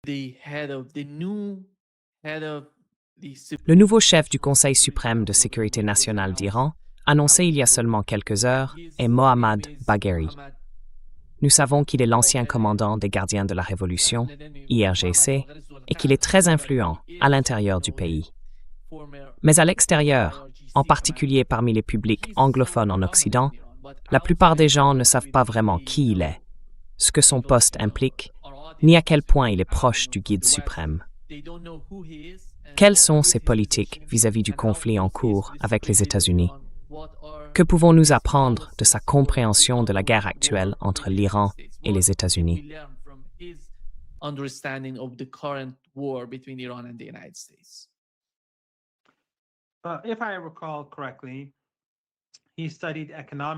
Le nouveau chef du Conseil suprême de sécurité nationale d'Iran, annoncé il y a seulement quelques heures, est Mohammad Bagheri. Nous savons qu'il est l'ancien commandant des Gardiens de la Révolution, IRGC, et qu'il est très influent à l'intérieur du pays. Mais à l'extérieur, en particulier parmi les publics anglophones en Occident, la plupart des gens ne savent pas vraiment qui il est, ce que son poste implique, ni à quel point il est proche du guide suprême. Quelles sont ses politiques vis-à-vis du conflit en cours avec les États-Unis? Que pouvons-nous apprendre de sa compréhension de la guerre actuelle entre l'Iran et les États-Unis?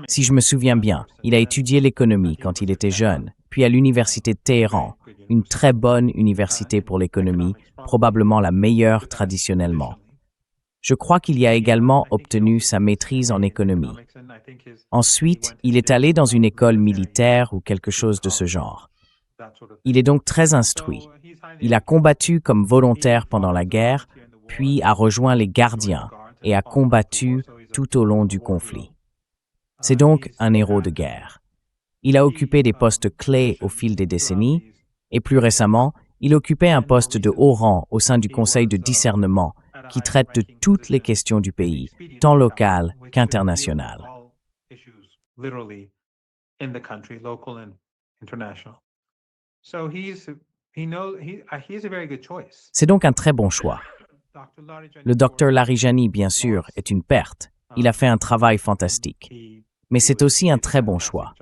Si je me souviens bien, il a étudié l'économie quand il était jeune, puis à l'université de Téhéran, une très bonne université pour l'économie, probablement la meilleure traditionnellement. Je crois qu'il y a également obtenu sa maîtrise en économie. Ensuite, il est allé dans une école militaire ou quelque chose de ce genre. Il est donc très instruit. Il a combattu comme volontaire pendant la guerre, puis a rejoint les gardiens et a combattu tout au long du conflit. C'est donc un héros de guerre. Il a occupé des postes clés au fil des décennies, et plus récemment, il occupait un poste de haut rang au sein du Conseil de discernement, qui traite de toutes les questions du pays, tant locales qu'internationales. C'est donc un très bon choix. Le docteur Larijani, bien sûr, est une perte. Il a fait un travail fantastique. Mais c'est aussi un très bon choix.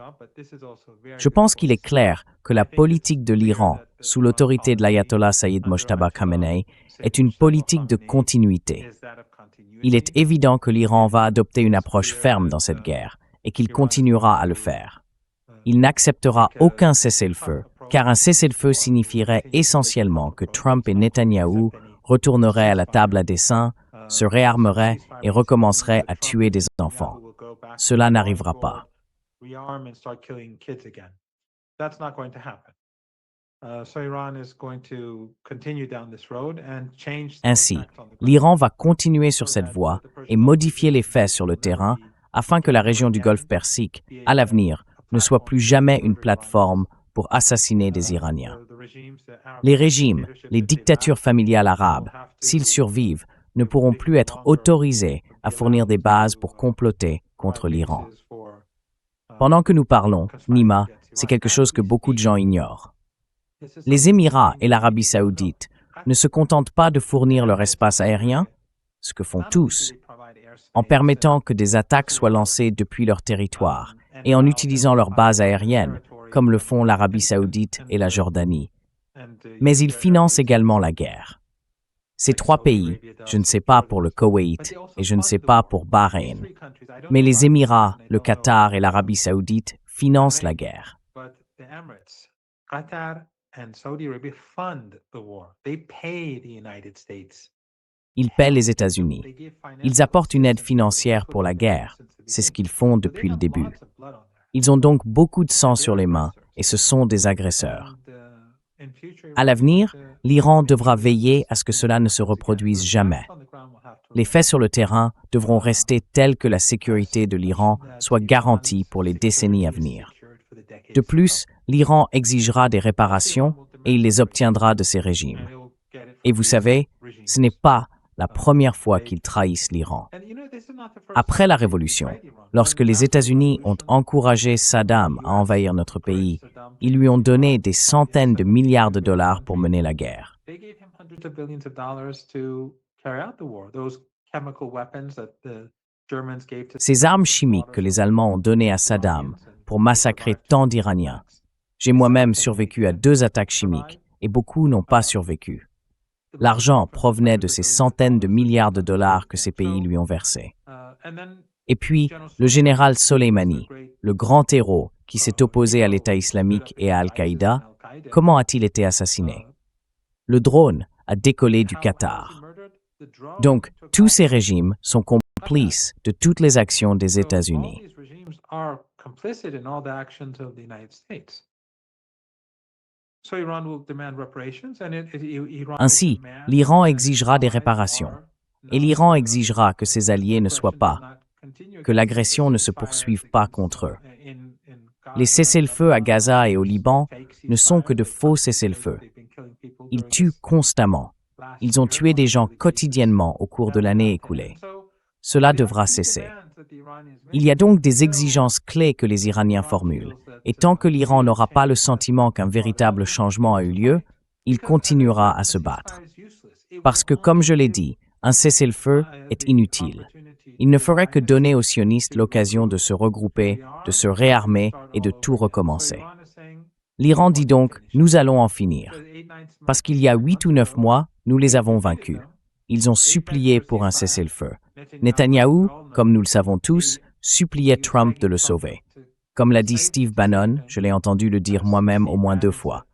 Je pense qu'il est clair que la politique de l'Iran, sous l'autorité de l'ayatollah Sayyid Mojtaba Khamenei, est une politique de continuité. Il est évident que l'Iran va adopter une approche ferme dans cette guerre et qu'il continuera à le faire. Il n'acceptera aucun cessez-le-feu, car un cessez-le-feu signifierait essentiellement que Trump et Netanyahou retourneraient à la table à dessein, se réarmeraient et recommenceraient à tuer des enfants. Cela n'arrivera pas. Ainsi, l'Iran va continuer sur cette voie et modifier les faits sur le terrain afin que la région du Golfe Persique, à l'avenir, ne soit plus jamais une plateforme pour assassiner des Iraniens. Les régimes, les dictatures familiales arabes, s'ils survivent, ne pourront plus être autorisés à fournir des bases pour comploter contre l'Iran. Pendant que nous parlons, Nima, c'est quelque chose que beaucoup de gens ignorent. Les Émirats et l'Arabie saoudite ne se contentent pas de fournir leur espace aérien, ce que font tous, en permettant que des attaques soient lancées depuis leur territoire et en utilisant leurs bases aériennes, comme le font l'Arabie saoudite et la Jordanie. Mais ils financent également la guerre. Ces trois pays, je ne sais pas pour le Koweït et je ne sais pas pour Bahreïn, mais les Émirats, le Qatar et l'Arabie saoudite financent la guerre. Ils paient les États-Unis. Ils apportent une aide financière pour la guerre. C'est ce qu'ils font depuis le début. Ils ont donc beaucoup de sang sur les mains et ce sont des agresseurs. À l'avenir, l'Iran devra veiller à ce que cela ne se reproduise jamais. Les faits sur le terrain devront rester tels que la sécurité de l'Iran soit garantie pour les décennies à venir. De plus, l'Iran exigera des réparations et il les obtiendra de ces régimes. Et vous savez, ce n'est pas la première fois qu'ils trahissent l'Iran. Après la Révolution, lorsque les États-Unis ont encouragé Saddam à envahir notre pays, ils lui ont donné des centaines de milliards de dollars pour mener la guerre. Ces armes chimiques que les Allemands ont données à Saddam pour massacrer tant d'Iraniens. J'ai moi-même survécu à 2 attaques chimiques et beaucoup n'ont pas survécu. L'argent provenait de ces centaines de milliards de dollars que ces pays lui ont versés. Et puis, le général Soleimani, le grand héros qui s'est opposé à l'État islamique et à Al-Qaïda, comment a-t-il été assassiné? Le drone a décollé du Qatar. Donc, tous ces régimes sont complices de toutes les actions des États-Unis. Ainsi, l'Iran exigera des réparations, et l'Iran exigera que ses alliés ne soient pas, que l'agression ne se poursuive pas contre eux. Les cessez-le-feu à Gaza et au Liban ne sont que de faux cessez-le-feu. Ils tuent constamment. Ils ont tué des gens quotidiennement au cours de l'année écoulée. Cela devra cesser. Il y a donc des exigences clés que les Iraniens formulent, et tant que l'Iran n'aura pas le sentiment qu'un véritable changement a eu lieu, il continuera à se battre. Parce que, comme je l'ai dit, un cessez-le-feu est inutile. Il ne ferait que donner aux sionistes l'occasion de se regrouper, de se réarmer et de tout recommencer. L'Iran dit donc « nous allons en finir ». Parce qu'il y a 8 ou 9 mois, nous les avons vaincus. Ils ont supplié pour un cessez-le-feu. Netanyahou, comme nous le savons tous, suppliait Trump de le sauver. Comme l'a dit Steve Bannon, je l'ai entendu le dire moi-même au moins 2 fois.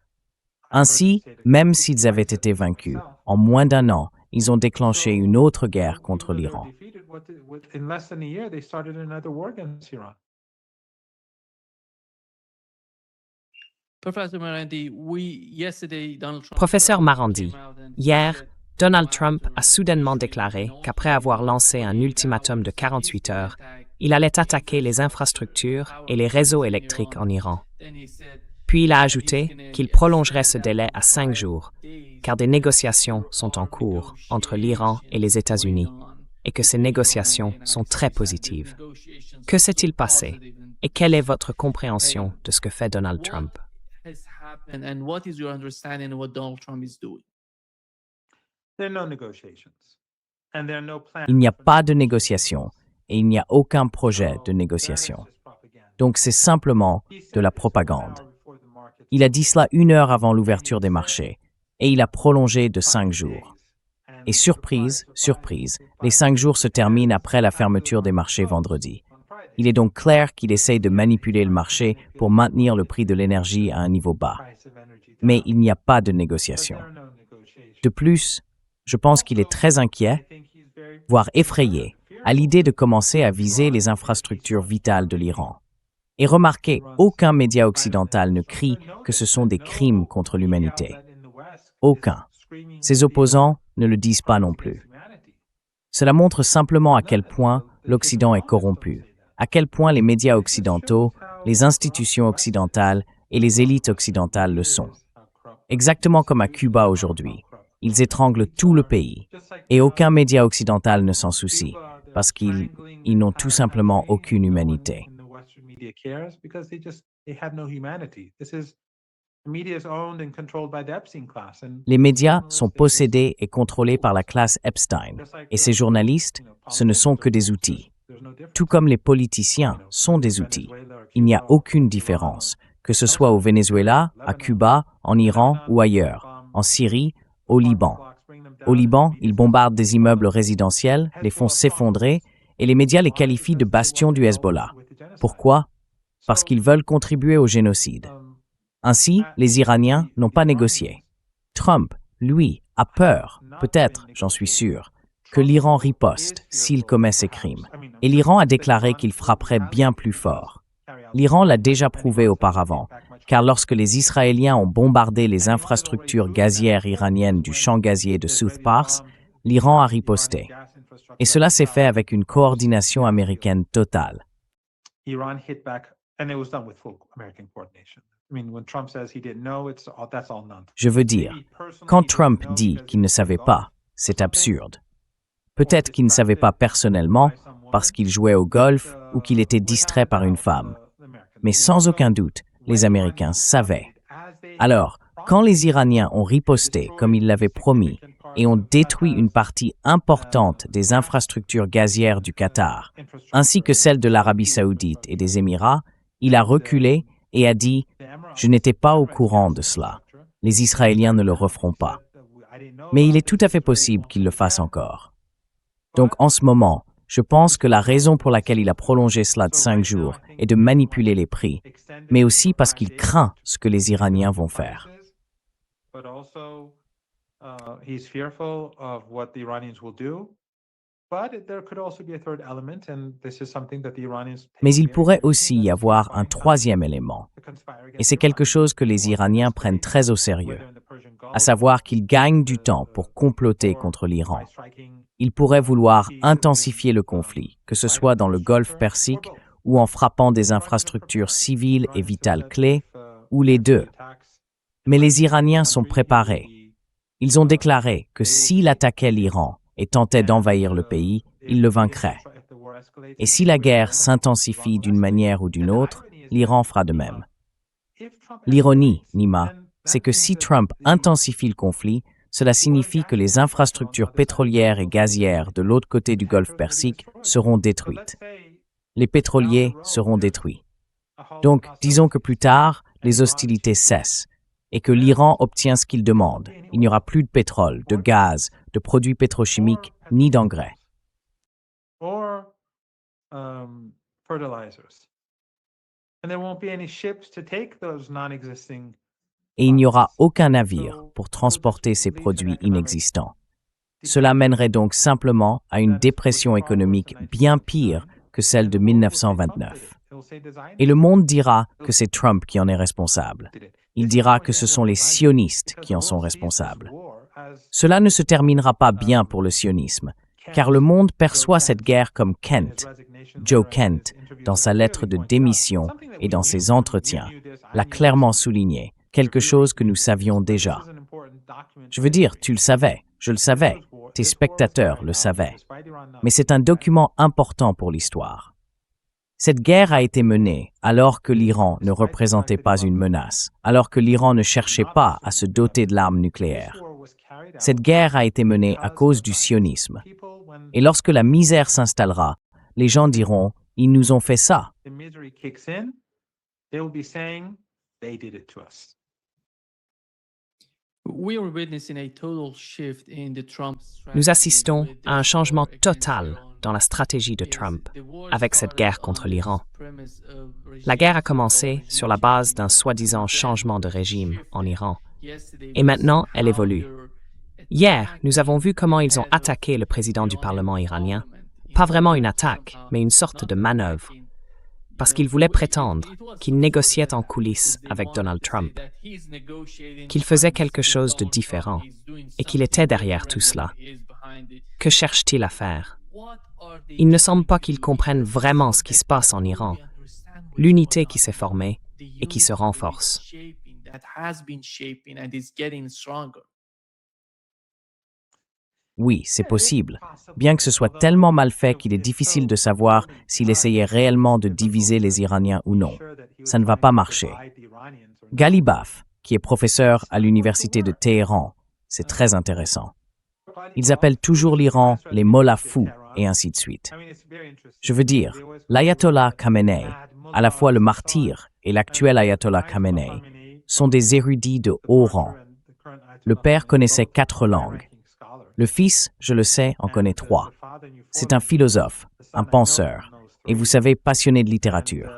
Ainsi, même s'ils avaient été vaincus, en moins d'1 an, ils ont déclenché une autre guerre contre l'Iran. Professeur Marandi, hier, Donald Trump a soudainement déclaré qu'après avoir lancé un ultimatum de 48 heures, il allait attaquer les infrastructures et les réseaux électriques en Iran. Puis il a ajouté qu'il prolongerait ce délai à 5 jours, car des négociations sont en cours entre l'Iran et les États-Unis, et que ces négociations sont très positives. Que s'est-il passé, et quelle est votre compréhension de ce que fait Donald Trump? Il n'y a pas de négociation et il n'y a aucun projet de négociation. Donc c'est simplement de la propagande. Il a dit cela 1 heure avant l'ouverture des marchés et il a prolongé de 5 jours. Et surprise, surprise, les 5 jours se terminent après la fermeture des marchés vendredi. Il est donc clair qu'il essaye de manipuler le marché pour maintenir le prix de l'énergie à un niveau bas. Mais il n'y a pas de négociation. De plus, je pense qu'il est très inquiet, voire effrayé, à l'idée de commencer à viser les infrastructures vitales de l'Iran. Et remarquez, aucun média occidental ne crie que ce sont des crimes contre l'humanité. Aucun. Ses opposants ne le disent pas non plus. Cela montre simplement à quel point l'Occident est corrompu, à quel point les médias occidentaux, les institutions occidentales et les élites occidentales le sont. Exactement comme à Cuba aujourd'hui, ils étranglent tout le pays, et aucun média occidental ne s'en soucie, parce qu'ils n'ont tout simplement aucune humanité. Les médias sont possédés et contrôlés par la classe Epstein, et ces journalistes, ce ne sont que des outils. Tout comme les politiciens sont des outils. Il n'y a aucune différence, que ce soit au Venezuela, à Cuba, en Iran ou ailleurs, en Syrie, au Liban. Au Liban, ils bombardent des immeubles résidentiels, les font s'effondrer, et les médias les qualifient de bastions du Hezbollah. Pourquoi? Parce qu'ils veulent contribuer au génocide. Ainsi, les Iraniens n'ont pas négocié. Trump, lui, a peur, peut-être, j'en suis sûr, que l'Iran riposte s'il commet ces crimes. Et l'Iran a déclaré qu'il frapperait bien plus fort. L'Iran l'a déjà prouvé auparavant, car lorsque les Israéliens ont bombardé les infrastructures gazières iraniennes du champ gazier de South Pars, l'Iran a riposté. Et cela s'est fait avec une coordination américaine totale. Je veux dire, quand Trump dit qu'il ne savait pas, c'est absurde. Peut-être qu'il ne savait pas personnellement parce qu'il jouait au golf ou qu'il était distrait par une femme. Mais sans aucun doute, les Américains savaient. Alors, quand les Iraniens ont riposté comme ils l'avaient promis et ont détruit une partie importante des infrastructures gazières du Qatar, ainsi que celles de l'Arabie saoudite et des Émirats, il a reculé et a dit « Je n'étais pas au courant de cela. Les Israéliens ne le referont pas. » Mais il est tout à fait possible qu'ils le fassent encore. Donc en ce moment, je pense que la raison pour laquelle il a prolongé cela de 5 jours est de manipuler les prix, mais aussi parce qu'il craint ce que les Iraniens vont faire. Mais il pourrait aussi y avoir un troisième élément, et c'est quelque chose que les Iraniens prennent très au sérieux, à savoir qu'ils gagnent du temps pour comploter contre l'Iran. Ils pourraient vouloir intensifier le conflit, que ce soit dans le Golfe Persique ou en frappant des infrastructures civiles et vitales clés, ou les deux. Mais les Iraniens sont préparés. Ils ont déclaré que s'il attaquait l'Iran et tentait d'envahir le pays, il le vaincrait. Et si la guerre s'intensifie d'une manière ou d'une autre, l'Iran fera de même. L'ironie, Nima, c'est que si Trump intensifie le conflit, cela signifie que les infrastructures pétrolières et gazières de l'autre côté du Golfe Persique seront détruites. Les pétroliers seront détruits. Donc, disons que plus tard, les hostilités cessent et que l'Iran obtient ce qu'il demande. Il n'y aura plus de pétrole, de gaz, de produits pétrochimiques, ni d'engrais. Et il n'y aura aucun navire pour transporter ces produits inexistants. Cela mènerait donc simplement à une dépression économique bien pire que celle de 1929. Et le monde dira que c'est Trump qui en est responsable. Il dira que ce sont les sionistes qui en sont responsables. Cela ne se terminera pas bien pour le sionisme, car le monde perçoit cette guerre comme Kent, Joe Kent, dans sa lettre de démission et dans ses entretiens, l'a clairement souligné, quelque chose que nous savions déjà. Je veux dire, tu le savais, je le savais, tes spectateurs le savaient. Mais c'est un document important pour l'histoire. Cette guerre a été menée alors que l'Iran ne représentait pas une menace, alors que l'Iran ne cherchait pas à se doter de l'arme nucléaire. Cette guerre a été menée à cause du sionisme. Et lorsque la misère s'installera, les gens diront « ils nous ont fait ça ». Nous assistons à un changement total dans la stratégie de Trump avec cette guerre contre l'Iran. La guerre a commencé sur la base d'un soi-disant changement de régime en Iran. Et maintenant, elle évolue. Hier, nous avons vu comment ils ont attaqué le président du Parlement iranien. Pas vraiment une attaque, mais une sorte de manœuvre. Parce qu'ils voulaient prétendre qu'il négociait en coulisses avec Donald Trump, qu'il faisait quelque chose de différent et qu'il était derrière tout cela. Que cherche-t-il à faire? Il ne semble pas qu'ils comprennent vraiment ce qui se passe en Iran, l'unité qui s'est formée et qui se renforce. Oui, c'est possible, bien que ce soit tellement mal fait qu'il est difficile de savoir s'il essayait réellement de diviser les Iraniens ou non. Ça ne va pas marcher. Ghalibaf, qui est professeur à l'université de Téhéran, c'est très intéressant. Ils appellent toujours l'Iran les mollahs fous et ainsi de suite. Je veux dire, l'ayatollah Khamenei, à la fois le martyr et l'actuel ayatollah Khamenei, sont des érudits de haut rang. Le père connaissait 4 langues. Le fils, je le sais, en connaît 3. C'est un philosophe, un penseur, et vous savez, passionné de littérature.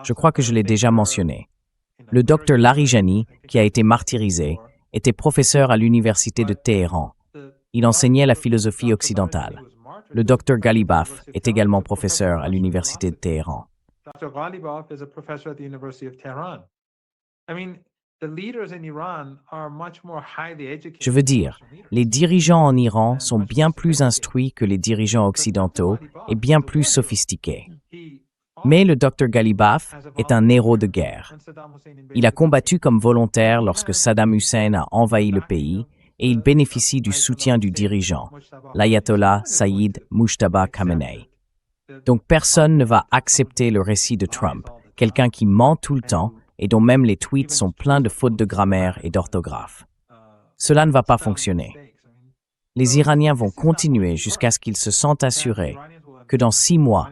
Je crois que je l'ai déjà mentionné. Le docteur Larijani, qui a été martyrisé, était professeur à l'université de Téhéran. Il enseignait la philosophie occidentale. Le docteur Ghalibaf est également professeur à l'université de Téhéran. Je veux dire, les dirigeants en Iran sont bien plus instruits que les dirigeants occidentaux et bien plus sophistiqués. Mais le Dr Ghalibaf est un héros de guerre. Il a combattu comme volontaire lorsque Saddam Hussein a envahi le pays et il bénéficie du soutien du dirigeant, l'ayatollah Sayyid Mujtaba Khamenei. Donc personne ne va accepter le récit de Trump, quelqu'un qui ment tout le temps et dont même les tweets sont pleins de fautes de grammaire et d'orthographe. Cela ne va pas fonctionner. Les Iraniens vont continuer jusqu'à ce qu'ils se sentent assurés que dans 6 mois,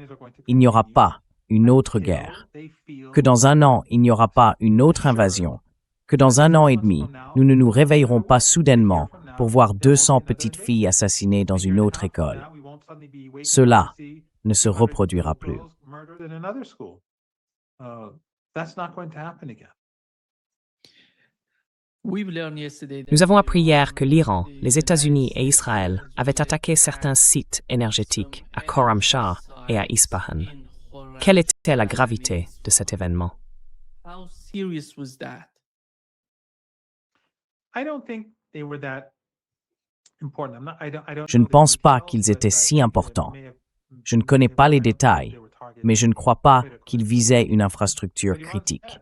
il n'y aura pas une autre guerre, que dans 1 an, il n'y aura pas une autre invasion, que dans 1 an et demi, nous ne nous réveillerons pas soudainement pour voir 200 petites filles assassinées dans une autre école. Cela ne se reproduira plus. Nous avons appris hier que l'Iran, les États-Unis et Israël avaient attaqué certains sites énergétiques à Khorramshahr et à Ispahan. Quelle était la gravité de cet événement? Je ne pense pas qu'ils étaient si importants. Je ne connais pas les détails, mais je ne crois pas qu'ils visaient une infrastructure critique.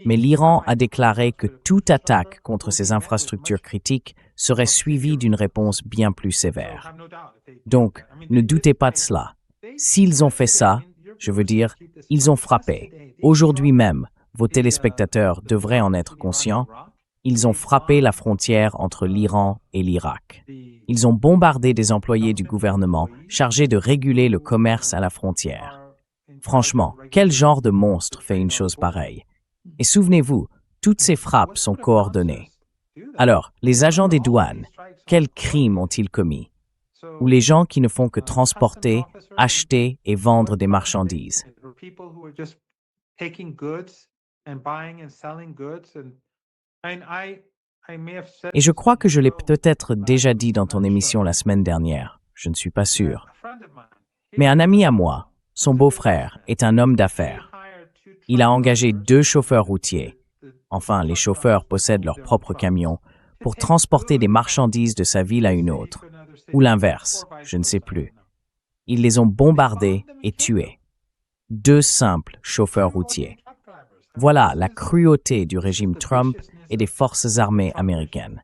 Mais l'Iran a déclaré que toute attaque contre ces infrastructures critiques serait suivie d'une réponse bien plus sévère. Donc, ne doutez pas de cela. S'ils ont fait ça, je veux dire, ils ont frappé. Aujourd'hui même, vos téléspectateurs devraient en être conscients, ils ont frappé la frontière entre l'Iran et l'Irak. Ils ont bombardé des employés du gouvernement chargés de réguler le commerce à la frontière. Franchement, quel genre de monstre fait une chose pareille? Et souvenez-vous, toutes ces frappes sont coordonnées. Alors, les agents des douanes, quels crimes ont-ils commis? Ou les gens qui ne font que transporter, acheter et vendre des marchandises? Et je crois que je l'ai peut-être déjà dit dans ton émission la semaine dernière, je ne suis pas sûr. Mais un ami à moi, son beau-frère, est un homme d'affaires. Il a engagé 2 chauffeurs routiers, enfin les chauffeurs possèdent leur propre camion, pour transporter des marchandises de sa ville à une autre, ou l'inverse, je ne sais plus. Ils les ont bombardés et tués. 2 simples chauffeurs routiers. Voilà la cruauté du régime Trump et des forces armées américaines.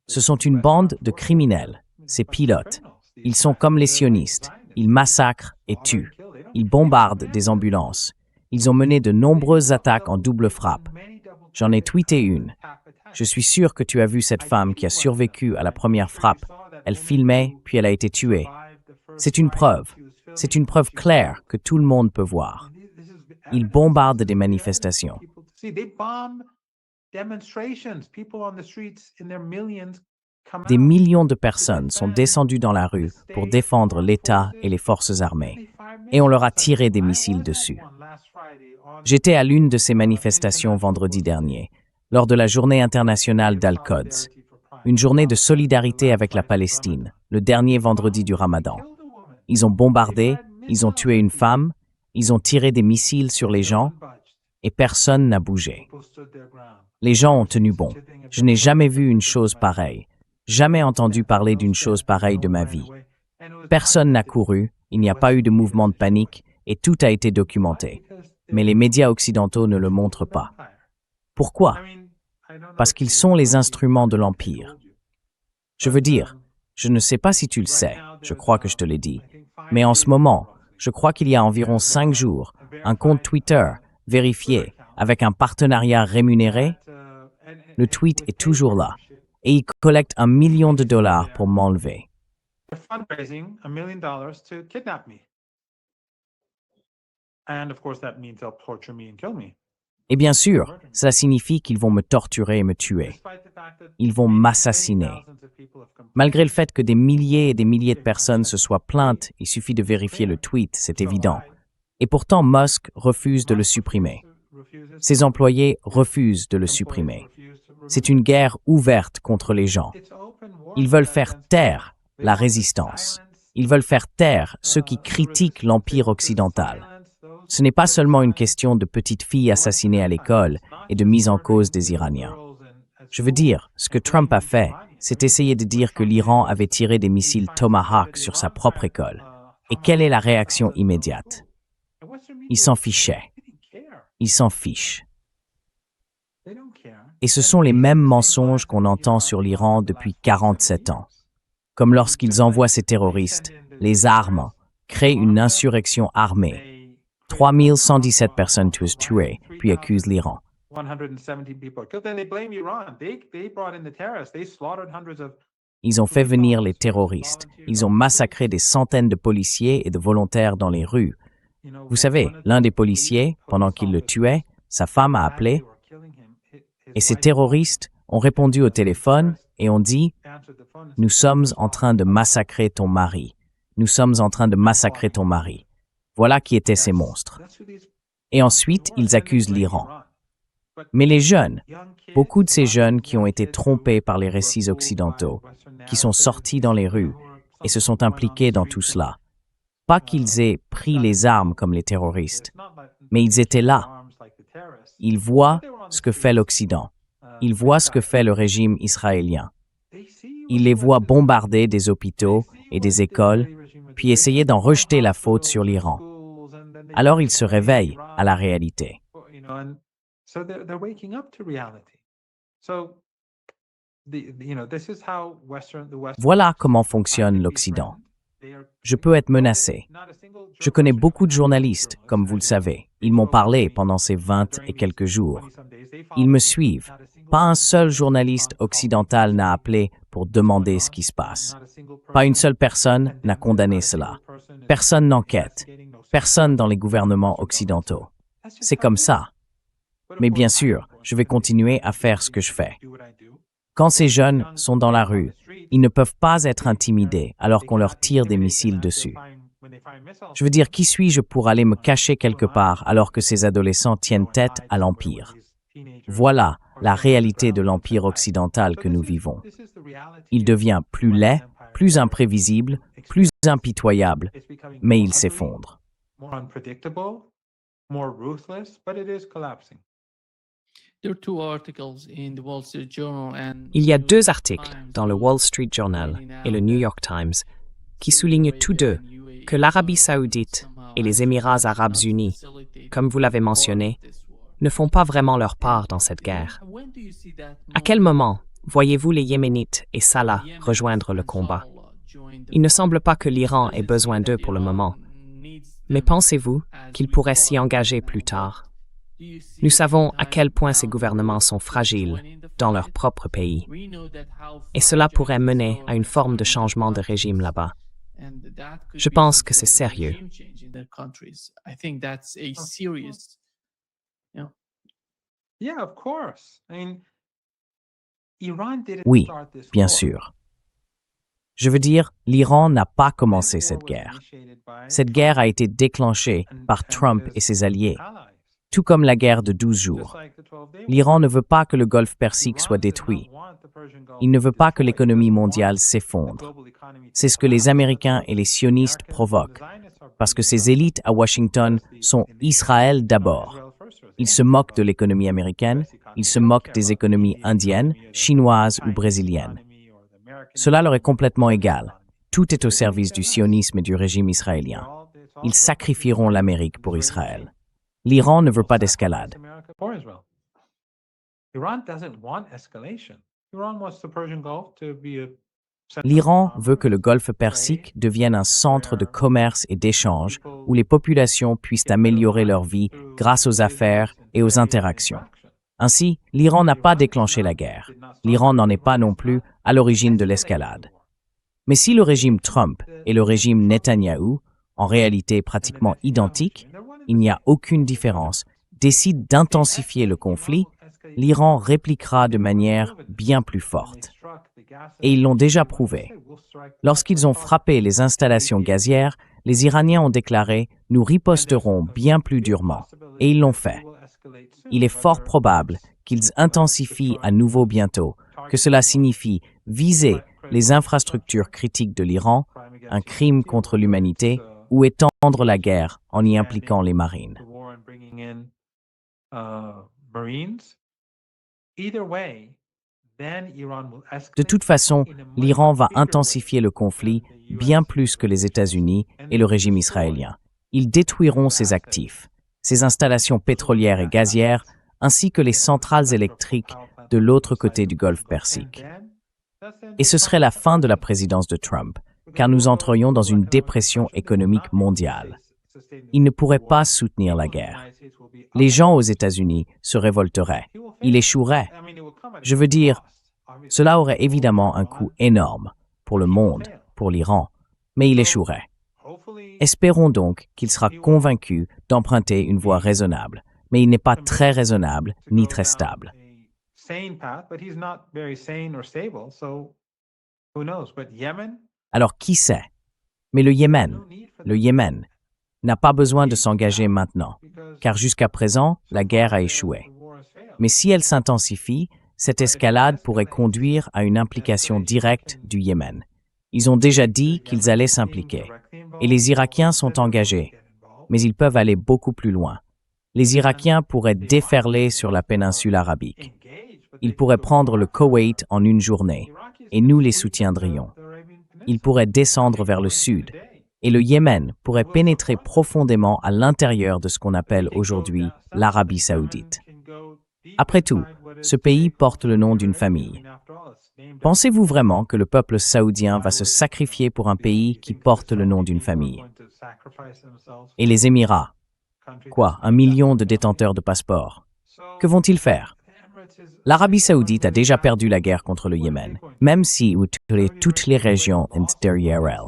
Ce sont une bande de criminels, ces pilotes. Ils sont comme les sionistes, ils massacrent et tuent. Ils bombardent des ambulances. Ils ont mené de nombreuses attaques en double frappe. J'en ai tweeté une. Je suis sûr que tu as vu cette femme qui a survécu à la première frappe. Elle filmait, puis elle a été tuée. C'est une preuve claire que tout le monde peut voir. Ils bombardent des manifestations. Des millions de personnes sont descendues dans la rue pour défendre l'État et les forces armées, et on leur a tiré des missiles dessus. J'étais à l'une de ces manifestations vendredi dernier, lors de la Journée internationale d'Al-Quds, une journée de solidarité avec la Palestine, le dernier vendredi du Ramadan. Ils ont bombardé, ils ont tué une femme, ils ont tiré des missiles sur les gens, et personne n'a bougé. Les gens ont tenu bon. Je n'ai jamais vu une chose pareille, jamais entendu parler d'une chose pareille de ma vie. Personne n'a couru, il n'y a pas eu de mouvement de panique, et tout a été documenté. Mais les médias occidentaux ne le montrent pas. Pourquoi? Parce qu'ils sont les instruments de l'Empire. Je veux dire, je ne sais pas si tu le sais, je crois que je te l'ai dit, mais en ce moment, je crois qu'il y a environ 5 jours, un compte Twitter vérifié avec un partenariat rémunéré, le tweet est toujours là, et il collecte $1 million pour m'enlever. Et bien sûr, cela signifie qu'ils vont me torturer et me tuer. Ils vont m'assassiner. Malgré le fait que des milliers et des milliers de personnes se soient plaintes, il suffit de vérifier le tweet, c'est évident. Et pourtant, Musk refuse de le supprimer. Ses employés refusent de le supprimer. C'est une guerre ouverte contre les gens. Ils veulent faire taire la résistance. Ils veulent faire taire ceux qui critiquent l'Empire occidental. Ce n'est pas seulement une question de petites filles assassinées à l'école et de mise en cause des Iraniens. Je veux dire, ce que Trump a fait, c'est essayer de dire que l'Iran avait tiré des missiles Tomahawk sur sa propre école. Et quelle est la réaction immédiate? Ils s'en fichaient. Ils s'en fichent. Et ce sont les mêmes mensonges qu'on entend sur l'Iran depuis 47 ans. Comme lorsqu'ils envoient ces terroristes, les armes, créent une insurrection armée. 3117 personnes tuées, puis accusent l'Iran. Ils ont fait venir les terroristes. Ils ont massacré des centaines de policiers et de volontaires dans les rues. Vous savez, l'un des policiers, pendant qu'il le tuait, sa femme a appelé, et ces terroristes ont répondu au téléphone et ont dit « Nous sommes en train de massacrer ton mari. Nous sommes en train de massacrer ton mari. » Voilà qui étaient ces monstres. Et ensuite, ils accusent l'Iran. Mais les jeunes, beaucoup de ces jeunes qui ont été trompés par les récits occidentaux, qui sont sortis dans les rues et se sont impliqués dans tout cela, pas qu'ils aient pris les armes comme les terroristes, mais ils étaient là. Ils voient ce que fait l'Occident. Ils voient ce que fait le régime israélien. Ils les voient bombarder des hôpitaux et des écoles, puis essayer d'en rejeter la faute sur l'Iran. Alors ils se réveillent à la réalité. Voilà comment fonctionne l'Occident. Je peux être menacé. Je connais beaucoup de journalistes, comme vous le savez. Ils m'ont parlé pendant ces 20 et quelques jours. Ils me suivent. Pas un seul journaliste occidental n'a appelé pour demander ce qui se passe. Pas une seule personne n'a condamné cela. Personne n'enquête. Personne dans les gouvernements occidentaux. C'est comme ça. Mais bien sûr, je vais continuer à faire ce que je fais. Quand ces jeunes sont dans la rue, ils ne peuvent pas être intimidés alors qu'on leur tire des missiles dessus. Je veux dire, qui suis-je pour aller me cacher quelque part alors que ces adolescents tiennent tête à l'Empire? Voilà la réalité de l'Empire occidental que nous vivons. Il devient plus laid, plus imprévisible, plus impitoyable, mais il s'effondre. Il y a 2 articles dans le Wall Street Journal et le New York Times qui soulignent tous deux que l'Arabie saoudite et les Émirats arabes unis, comme vous l'avez mentionné, ne font pas vraiment leur part dans cette guerre. À quel moment voyez-vous les Yéménites et Salah rejoindre le combat? Il ne semble pas que l'Iran ait besoin d'eux pour le moment. Mais pensez-vous qu'ils pourraient s'y engager plus tard? Nous savons à quel point ces gouvernements sont fragiles dans leur propre pays. Et cela pourrait mener à une forme de changement de régime là-bas. Je pense que c'est sérieux. Oui, bien sûr. Je veux dire, l'Iran n'a pas commencé cette guerre. Cette guerre a été déclenchée par Trump et ses alliés, tout comme la guerre de 12 jours. L'Iran ne veut pas que le Golfe Persique soit détruit. Il ne veut pas que l'économie mondiale s'effondre. C'est ce que les Américains et les sionistes provoquent, parce que ces élites à Washington sont Israël d'abord. Ils se moquent de l'économie américaine, ils se moquent des économies indiennes, chinoises ou brésiliennes. Cela leur est complètement égal. Tout est au service du sionisme et du régime israélien. Ils sacrifieront l'Amérique pour Israël. L'Iran ne veut pas d'escalade. L'Iran veut que le Golfe Persique devienne un centre de commerce et d'échange où les populations puissent améliorer leur vie grâce aux affaires et aux interactions. Ainsi, l'Iran n'a pas déclenché la guerre. L'Iran n'en est pas non plus à l'origine de l'escalade. Mais si le régime Trump et le régime Netanyahou, en réalité pratiquement identiques, il n'y a aucune différence, décident d'intensifier le conflit, l'Iran répliquera de manière bien plus forte. Et ils l'ont déjà prouvé. Lorsqu'ils ont frappé les installations gazières, les Iraniens ont déclaré « Nous riposterons bien plus durement ». Et ils l'ont fait. Il est fort probable qu'ils intensifient à nouveau bientôt, que cela signifie viser les infrastructures critiques de l'Iran, un crime contre l'humanité, ou étendre la guerre en y impliquant les marines. De toute façon, l'Iran va intensifier le conflit bien plus que les États-Unis et le régime israélien. Ils détruiront ses actifs, ses installations pétrolières et gazières, ainsi que les centrales électriques de l'autre côté du Golfe Persique. Et ce serait la fin de la présidence de Trump, car nous entrerions dans une dépression économique mondiale. Il ne pourrait pas soutenir la guerre. Les gens aux États-Unis se révolteraient. Il échouerait. Je veux dire, cela aurait évidemment un coût énorme pour le monde, pour l'Iran, mais il échouerait. Espérons donc qu'il sera convaincu d'emprunter une voie raisonnable, mais il n'est pas très raisonnable ni très stable. Alors qui sait? Mais le Yémen, n'a pas besoin de s'engager maintenant, car jusqu'à présent, la guerre a échoué. Mais si elle s'intensifie, cette escalade pourrait conduire à une implication directe du Yémen. Ils ont déjà dit qu'ils allaient s'impliquer. Et les Irakiens sont engagés. Mais ils peuvent aller beaucoup plus loin. Les Irakiens pourraient déferler sur la péninsule arabique. Ils pourraient prendre le Koweït en une journée, et nous les soutiendrions. Ils pourraient descendre vers le sud, et le Yémen pourrait pénétrer profondément à l'intérieur de ce qu'on appelle aujourd'hui l'Arabie saoudite. Après tout, ce pays porte le nom d'une famille. Pensez-vous vraiment que le peuple saoudien va se sacrifier pour un pays qui porte le nom d'une famille? Et les Émirats? Quoi, 1 million de détenteurs de passeports? Que vont-ils faire? L'Arabie saoudite a déjà perdu la guerre contre le Yémen, même si toutes les régions sont derrière elle.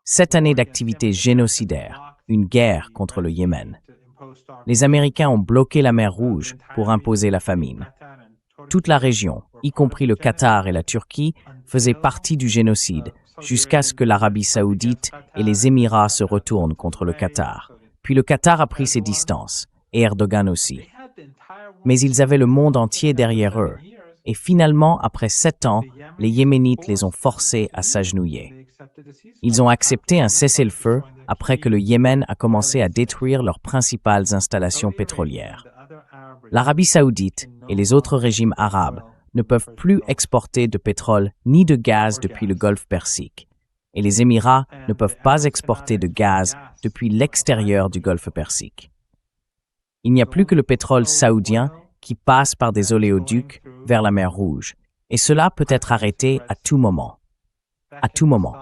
7 années d'activité génocidaire, une guerre contre le Yémen. Les Américains ont bloqué la mer Rouge pour imposer la famine. Toute la région, y compris le Qatar et la Turquie, faisait partie du génocide, jusqu'à ce que l'Arabie saoudite et les Émirats se retournent contre le Qatar. Puis le Qatar a pris ses distances, et Erdogan aussi. Mais ils avaient le monde entier derrière eux, et finalement, après 7 ans, les Yéménites les ont forcés à s'agenouiller. Ils ont accepté un cessez-le-feu après que le Yémen a commencé à détruire leurs principales installations pétrolières. L'Arabie saoudite et les autres régimes arabes ne peuvent plus exporter de pétrole ni de gaz depuis le Golfe Persique, et les Émirats ne peuvent pas exporter de gaz depuis l'extérieur du Golfe Persique. Il n'y a plus que le pétrole saoudien qui passe par des oléoducs vers la mer Rouge, et cela peut être arrêté à tout moment. À tout moment.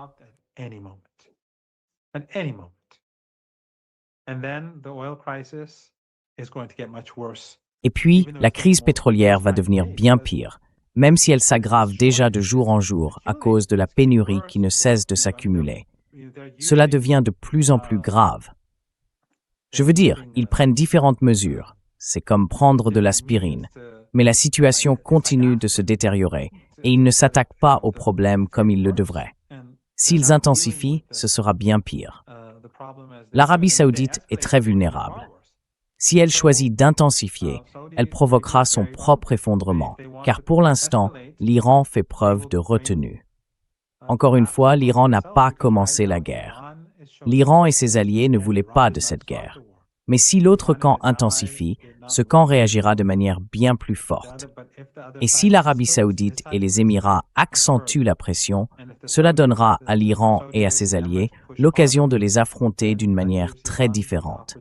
Et puis, la crise pétrolière va devenir bien pire, même si elle s'aggrave déjà de jour en jour à cause de la pénurie qui ne cesse de s'accumuler. Cela devient de plus en plus grave. Je veux dire, ils prennent différentes mesures. C'est comme prendre de l'aspirine. Mais la situation continue de se détériorer et ils ne s'attaquent pas aux problèmes comme ils le devraient. S'ils intensifient, ce sera bien pire. L'Arabie saoudite est très vulnérable. Si elle choisit d'intensifier, elle provoquera son propre effondrement, car pour l'instant, l'Iran fait preuve de retenue. Encore une fois, l'Iran n'a pas commencé la guerre. L'Iran et ses alliés ne voulaient pas de cette guerre. Mais si l'autre camp intensifie, ce camp réagira de manière bien plus forte. Et si l'Arabie saoudite et les Émirats accentuent la pression, cela donnera à l'Iran et à ses alliés l'occasion de les affronter d'une manière très différente.